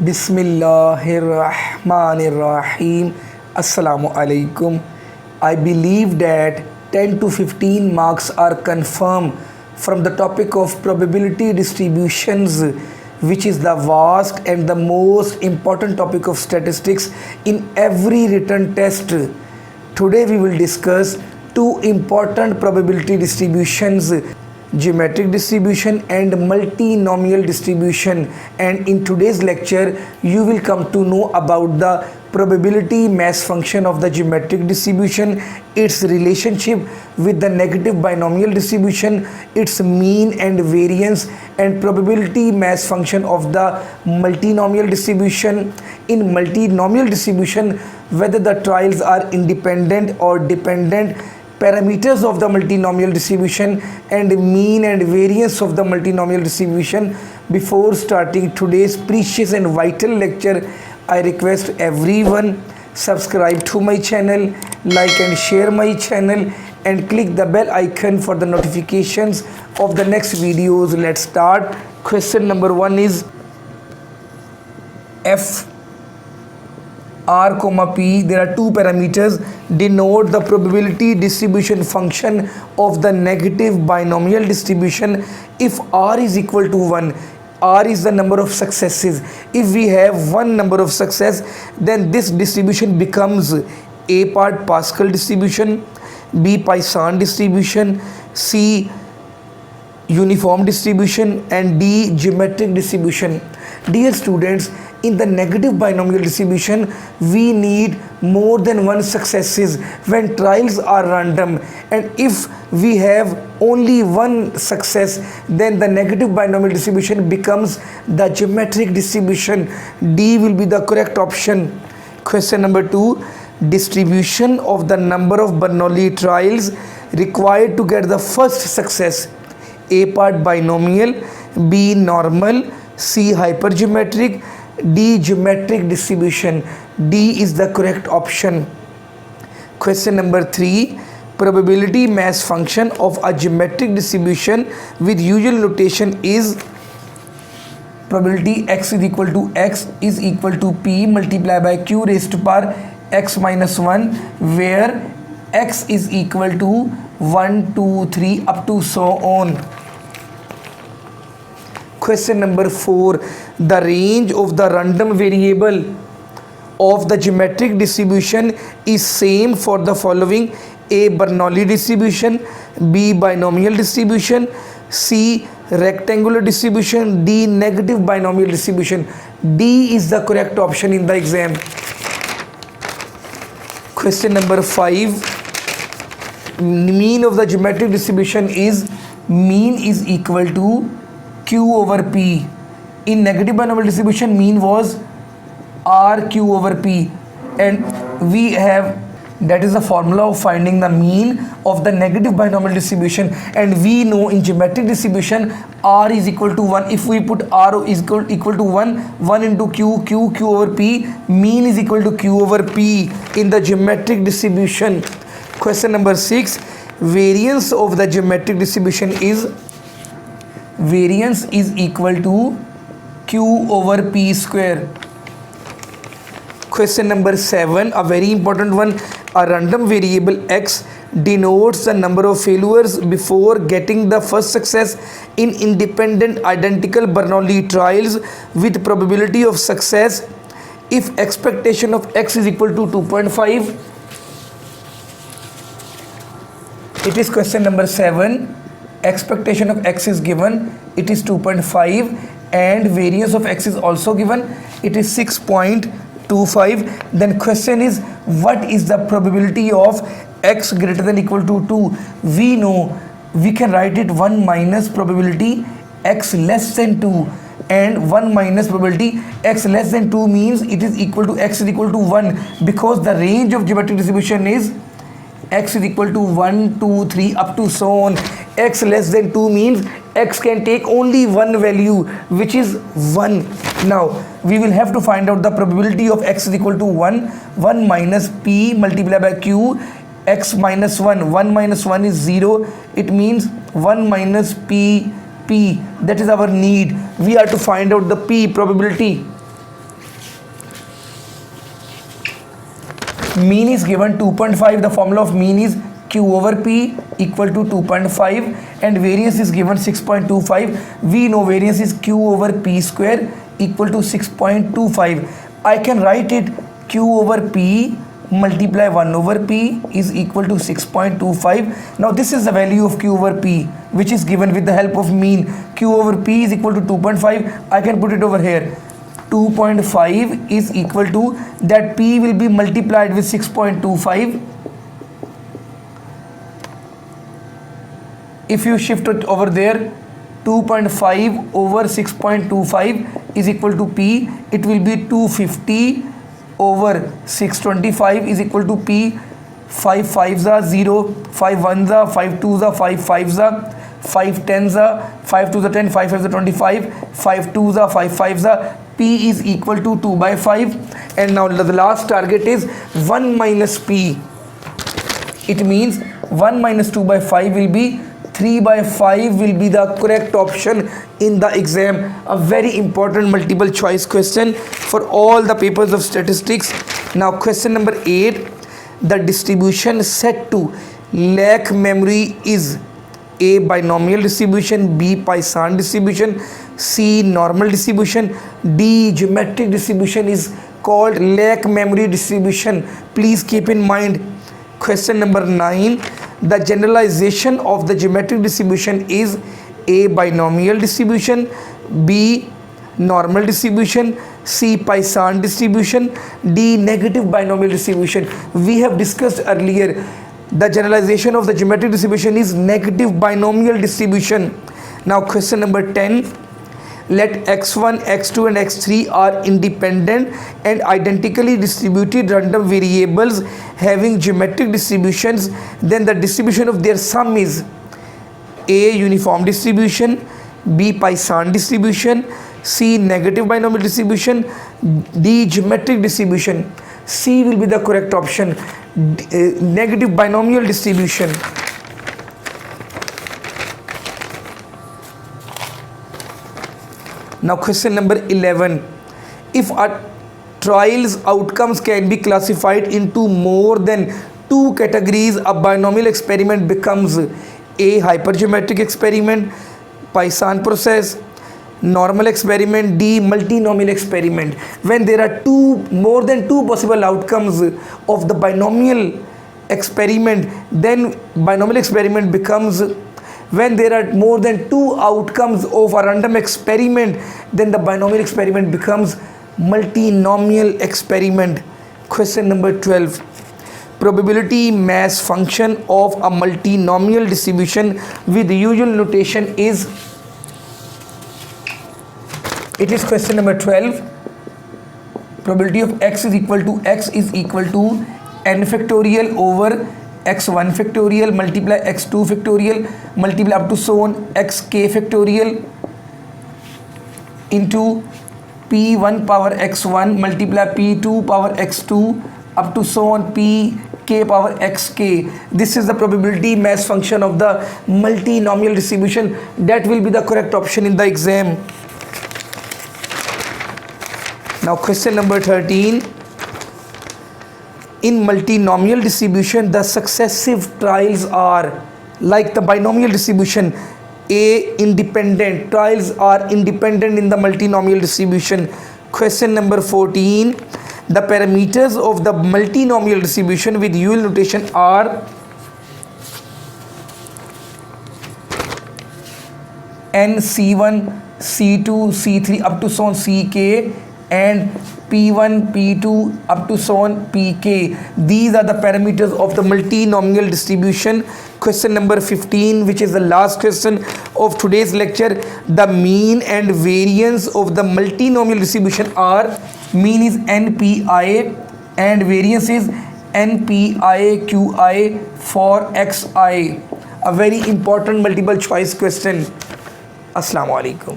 Bismillahirrahmanirrahim. Assalamu alaikum. I believe that 10 to 15 marks are confirmed from the topic of probability distributions, which is the vast and the most important topic of statistics in every written test. Today we will discuss two important probability distributions, geometric distribution and multinomial distribution, and in today's lecture you will come to know about the probability mass function of the geometric distribution, its relationship with the negative binomial distribution, its mean and variance, and probability mass function of the multinomial distribution. In multinomial distribution, whether the trials are independent or dependent, parameters of the multinomial distribution, and mean and variance of the multinomial distribution. Before starting today's precious and vital lecture, I request everyone subscribe to my channel, like and share my channel, and click the bell icon for the notifications of the next videos. Let's start. Question number 1 is f r comma p. There are two parameters denote the probability distribution function of the negative binomial distribution. If r is equal to 1, r is the number of successes. If we have one number of success, then this distribution becomes a part Pascal distribution, b Poisson distribution, c uniform distribution, and d geometric distribution. Dear students, in the negative binomial distribution, we need more than one successes when trials are random, and if we have only one success, then the negative binomial distribution becomes the geometric distribution. D will be the correct option. Question number 2, distribution of the number of Bernoulli trials required to get the first success. A part binomial, B normal, C hypergeometric, D geometric distribution. D is the correct option. Question number 3, probability mass function of a geometric distribution with usual notation is probability x is equal to p multiplied by q raised to power x minus 1, where x is equal to 1, 2, 3 up to so on. Question number 4, the range of the random variable of the geometric distribution is same for the following: A Bernoulli distribution, B binomial distribution, C rectangular distribution, D negative binomial distribution. D is the correct option in the exam. Question number 5, mean of the geometric distribution is mean is equal to q over p. In negative binomial distribution, mean was r q over p, and we have, that is the formula of finding the mean of the negative binomial distribution, and we know in geometric distribution r is equal to 1. If we put r is equal to 1 into q over p, mean is equal to q over p in the geometric distribution. Question number 6, variance of the geometric distribution is variance is equal to q over p square. Question number 7, a very important one, a random variable x denotes the number of failures before getting the first success in independent identical Bernoulli trials with probability of success if expectation of x is equal to 2.5. It is question number 7. Expectation of x is given, it is 2.5, and variance of x is also given, it is 6.25. Then question is, what is the probability of x greater than equal to 2? We know we can write it 1 minus probability x less than 2, and 1 minus probability x less than 2 means it is equal to x is equal to 1, because the range of geometric distribution is x is equal to 1, 2, 3 up to so on. X less than 2 means x can take only one value, which is 1. Now we will have to find out the probability of x is equal to 1 minus p multiplied by q, x minus 1 minus 1 is 0. It means 1 minus p, that is our need. We have to find out the p probability. Mean is given 2.5. The formula of mean is Q over P equal to 2.5 and variance is given 6.25. We know variance is Q over P square equal to 6.25. I can write it Q over P multiply 1 over P is equal to 6.25. Now this is the value of Q over P which is given with the help of mean. Q over P is equal to 2.5. I can put it over here. 2.5 is equal to that P will be multiplied with 6.25. If you shift it over there, 2.5 over 6.25 is equal to P. It will be 250 over 625 is equal to P. 5 5s are 0, 5 1s are, 5 2s are, 5 5s are, 5 10s are, 5 2s are 10, 5 5s are 25, 5 2s are, 5 5s are. P is equal to 2 by 5. And now the last target is 1 minus P. It means 1 minus 2 by 5 will be 3 by 5 will be the correct option in the exam. A very important multiple choice question for all the papers of statistics. Now question number 8. The distribution set to lack memory is A. binomial distribution, B. Poisson distribution, C. normal distribution, D. geometric distribution is called lack memory distribution. Please keep in mind. Question number 9. The generalization of the geometric distribution is A. binomial distribution, B. normal distribution, C. Poisson distribution, D. negative binomial distribution. We have discussed earlier the generalization of the geometric distribution is negative binomial distribution. Now question number 10. Let x1, x2 and x3 are independent and identically distributed random variables having geometric distributions. Then the distribution of their sum is A. uniform distribution, B. Poisson distribution, C. negative binomial distribution, D. geometric distribution. C will be the correct option. Negative binomial distribution. Now question number 11. If a trial's outcomes can be classified into more than 2 categories, a binomial experiment becomes A. hypergeometric experiment, Poisson process, normal experiment, D. multinomial experiment. When there are more than two possible outcomes of the binomial experiment, then binomial experiment becomes. When there are more than 2 outcomes of a random experiment, then the binomial experiment becomes multinomial experiment. Question number 12. Probability mass function of a multinomial distribution with usual notation is. It is question number 12. Probability of x is equal to n factorial over x1 factorial multiply x2 factorial multiply up to so on xk factorial into p1 power x1 multiply p2 power x2 up to so on pk power xk. This is the probability mass function of the multinomial distribution. That will be the correct option in the exam. Now question number 13. In multinomial distribution, the successive trials are like the binomial distribution. A. independent. Trials are independent in the multinomial distribution. Question number 14. The parameters of the multinomial distribution with Euler notation are n c1, c2, c3 up to so on ck and p1, p2 up to so on pk. These are the parameters of the multinomial distribution. Question number 15, which is the last question of today's lecture. The mean and variance of the multinomial distribution are, mean is npi and variance is npiqi for xi. A very important multiple choice question. Assalamu alaikum.